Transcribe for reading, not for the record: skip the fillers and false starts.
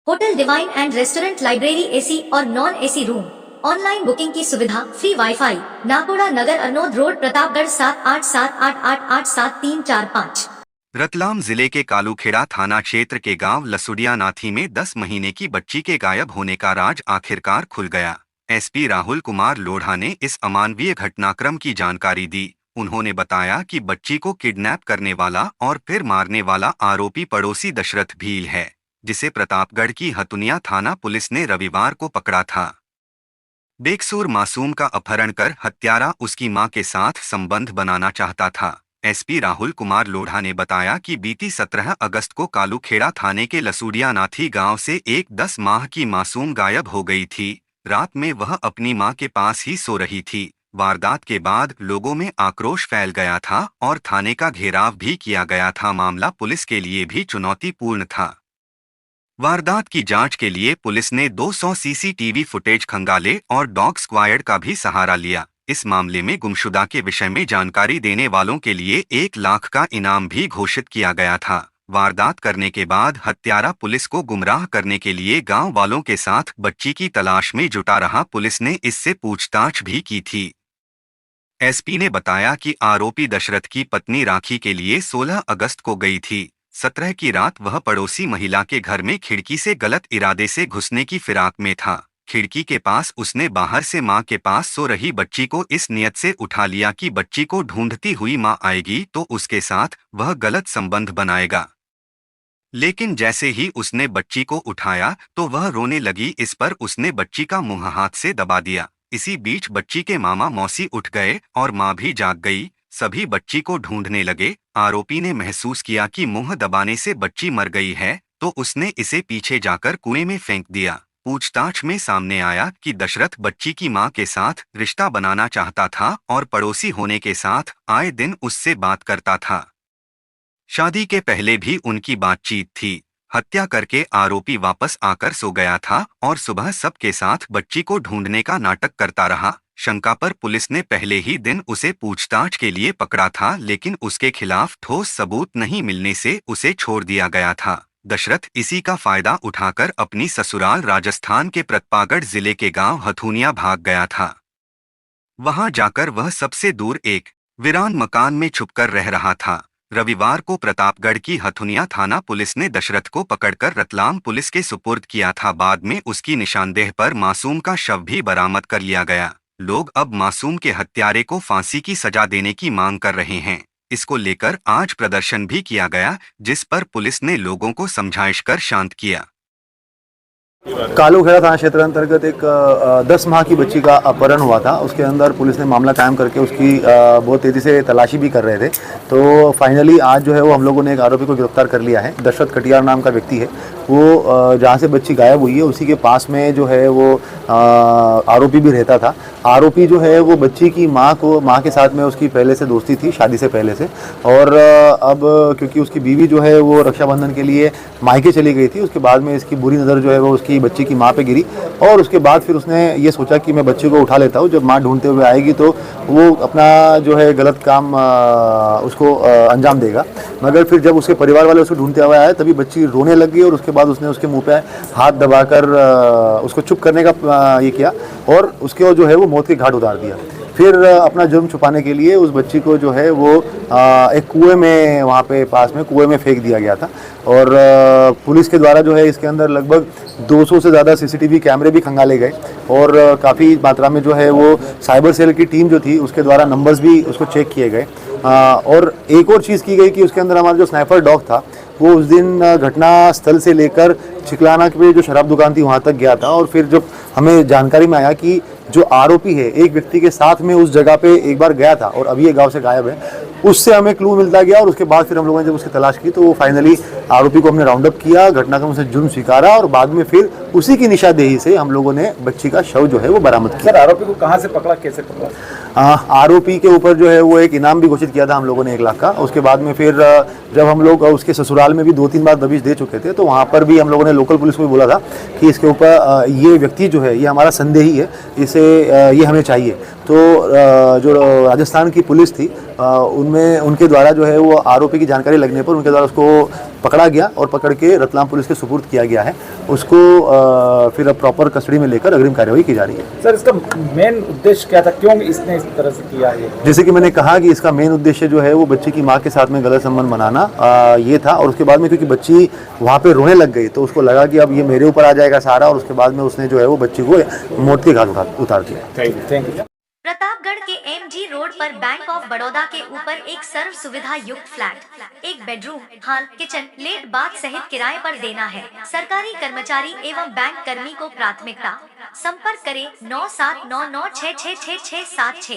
Hotel divine and restaurant, library, AC और non AC room, online booking की सुविधा, free wifi. Nakoda Nagar, Arnod road, Pratapgarh 7878887345। Ratlam जिले के कालूखेड़ा थाना क्षेत्र के गांव लसुडिया नाथी में 10 महीने की बच्ची के गायब होने का राज आखिरकार खुल गया। एसपी राहुल कुमार लोढ़ा ने इस अमानवीय घटनाक्रम की जानकारी दी। उन्होंने बताया कि बच्ची को किडनैप करने वाला और फिर मारने वाला आरोपी पड़ोसी दशरथ भील है, जिसे प्रतापगढ़ की हथुनिया थाना पुलिस ने रविवार को पकड़ा था। बेकसूर मासूम का अपहरण कर हत्यारा उसकी मां के साथ संबंध बनाना चाहता था। एसपी राहुल कुमार लोढ़ा ने बताया कि बीती 17 अगस्त को कालूखेड़ा थाने के लसुडिया नाथी गांव से एक 10 माह की मासूम गायब हो गई थी। रात में वह अपनी मां के पास ही सो रही थी। वारदात के बाद लोगों में आक्रोश फैल गया था और थाने का घेराव भी किया गया था। मामला पुलिस के लिए भी चुनौतीपूर्ण था। वारदात की जांच के लिए पुलिस ने 200 सीसीटीवी फुटेज खंगाले और डॉग स्क्वायड का भी सहारा लिया। इस मामले में गुमशुदा के विषय में जानकारी देने वालों के लिए 1 लाख का इनाम भी घोषित किया गया था। वारदात करने के बाद हत्यारा पुलिस को गुमराह करने के लिए गांव वालों के साथ बच्ची की तलाश में जुटा रहा। पुलिस ने इससे पूछताछ भी की थी। एसपी ने बताया कि आरोपी दशरथ की पत्नी राखी के लिए 16 अगस्त को गई थी। 17 की रात वह पड़ोसी महिला के घर में खिड़की से गलत इरादे से घुसने की फिराक में था। खिड़की के पास उसने बाहर से मां के पास सो रही बच्ची को इस नियत से उठा लिया कि बच्ची को ढूंढती हुई मां आएगी तो उसके साथ वह गलत संबंध बनाएगा। लेकिन जैसे ही उसने बच्ची को उठाया तो वह रोने लगी। इस पर उसने बच्ची का मुंह हाथ से दबा दिया। इसी बीच बच्ची के मामा मौसी उठ गए और मां भी जाग गई। सभी बच्ची को ढूंढने लगे। आरोपी ने महसूस किया कि मुंह दबाने से बच्ची मर गई है तो उसने इसे पीछे जाकर कुएं में फेंक दिया। पूछताछ में सामने आया कि दशरथ बच्ची की मां के साथ रिश्ता बनाना चाहता था और पड़ोसी होने के साथ आए दिन उससे बात करता था। शादी के पहले भी उनकी बातचीत थी। हत्या करके आरोपी वापस आकर सो गया था और सुबह सबके साथ बच्ची को ढूंढने का नाटक करता रहा। शंका पर पुलिस ने पहले ही दिन उसे पूछताछ के लिए पकड़ा था, लेकिन उसके खिलाफ ठोस सबूत नहीं मिलने से उसे छोड़ दिया गया था। दशरथ इसी का फायदा उठाकर अपनी ससुराल राजस्थान के प्रतापगढ़ जिले के गांव हथुनिया भाग गया था। वहां जाकर वह सबसे दूर एक वीरान मकान में छुपकर रह रहा था। रविवार को प्रतापगढ़ की हथुनिया थाना पुलिस ने दशरथ को पकड़कर रतलाम पुलिस के सुपुर्द किया था। बाद में उसकी निशानदेह पर मासूम का शव भी बरामद कर लिया गया। लोग अब मासूम के हत्यारे को फांसी की सजा देने की मांग कर रहे हैं। इसको लेकर आज प्रदर्शन भी किया गया, जिस पर पुलिस ने लोगों को समझाइश कर शांत किया। कालूखेड़ा थाना क्षेत्र अंतर्गत एक 10 माह की बच्ची का अपहरण हुआ था। उसके अंदर पुलिस ने मामला कायम करके उसकी बहुत तेज़ी से तलाशी भी कर रहे थे। तो फाइनली आज जो है वो हम लोगों ने एक आरोपी को गिरफ्तार कर लिया है। दशरथ कटियार नाम का व्यक्ति है। वो जहाँ से बच्ची गायब हुई है उसी के पास में जो है वो आरोपी भी रहता था। आरोपी जो है वो बच्ची की माँ के साथ में उसकी पहले से दोस्ती थी, शादी से पहले से। और अब क्योंकि उसकी बीवी जो है वो रक्षाबंधन के लिए मायके चली गई थी, उसके बाद में इसकी बुरी नज़र जो है वो उसकी बच्ची की माँ पे गिरी और उसके बाद फिर उसने ये सोचा कि मैं बच्ची को उठा लेता हूँ। जब माँ ढूंढते हुए आएगी तो वो अपना जो है गलत काम उसको अंजाम देगा। मगर फिर जब उसके परिवार वाले उसको ढूंढते हुए आए तभी बच्ची रोने लग गई और उसके बाद उसने उसके मुंह पे हाथ दबाकर उसको चुप करने का ये किया और उसके जो है वो मौत के घाट उतार दिया। फिर अपना जुर्म छुपाने के लिए उस बच्ची को जो है वो एक कुएं में वहाँ पे पास में कुएं में फेंक दिया गया था। और पुलिस के द्वारा जो है इसके अंदर लगभग 200 से ज़्यादा सीसीटीवी कैमरे भी खंगाले गए और काफ़ी मात्रा में जो है वो साइबर सेल की टीम जो थी उसके द्वारा नंबर्स भी उसको चेक किए गए। और एक और चीज़ की गई कि उसके अंदर हमारा जो स्नाइपर डॉग था वो उस दिन घटना स्थल से लेकर चिकलाना पे जो शराब दुकान थी वहाँ तक गया था। और फिर जब हमें जानकारी में आया कि जो आरोपी है एक व्यक्ति के साथ में उस जगह पे एक बार गया था और अभी ये गांव से गायब है, उससे हमें क्लू मिलता गया और उसके बाद फिर हम लोगों ने जब उसकी तलाश की तो वो फाइनली आरोपी को हमने राउंड अप किया, घटनाक्रम से जुर्म स्वीकारा और बाद में फिर उसी की निशानदेही से हम लोगों ने बच्ची का शव जो है वो बरामद किया। सर, आरोपी को कहाँ से पकड़ा, कैसे पकड़ा? आरोपी के ऊपर जो है वो एक इनाम भी घोषित किया था हम लोगों ने 1 लाख का। उसके बाद में फिर जब हम लोग उसके ससुराल में भी 2-3 बार दबिश दे चुके थे तो वहाँ पर भी हम लोगों ने लोकल पुलिस को भी बोला था कि इसके ऊपर ये व्यक्ति जो है ये हमारा संदेही है, इसे ये हमें चाहिए। तो जो राजस्थान की पुलिस थी उनमें उनके द्वारा जो है वो आरोपी की जानकारी लगने पर उनके द्वारा उसको पकड़ा गया और पकड़ के रतलाम पुलिस के सुपुर्द किया गया है। उसको फिर अब प्रॉपर कस्टडी में लेकर अग्रिम कार्यवाही की जा रही है। सर, इसका मेन उद्देश्य क्या था, क्यों इसने इस तरह से किया है? जैसे कि मैंने कहा कि इसका मेन उद्देश्य जो है वो बच्ची की माँ के साथ में गलत संबंध बनाना ये था, और उसके बाद में क्योंकि बच्ची वहाँ पे रोने लग गई तो उसको लगा कि अब ये मेरे ऊपर आ जाएगा सारा, और उसके बाद में उसने जो है वो बच्ची को मौत के घाट उतार दिया। Thank you. प्रतापगढ़ के एमजी रोड पर बैंक ऑफ बड़ौदा के ऊपर एक सर्व सुविधा युक्त फ्लैट, एक bedroom, hall, kitchen, let bath सहित किराए पर देना है। सरकारी कर्मचारी एवं बैंक कर्मी को प्राथमिकता। संपर्क करें 9799666676।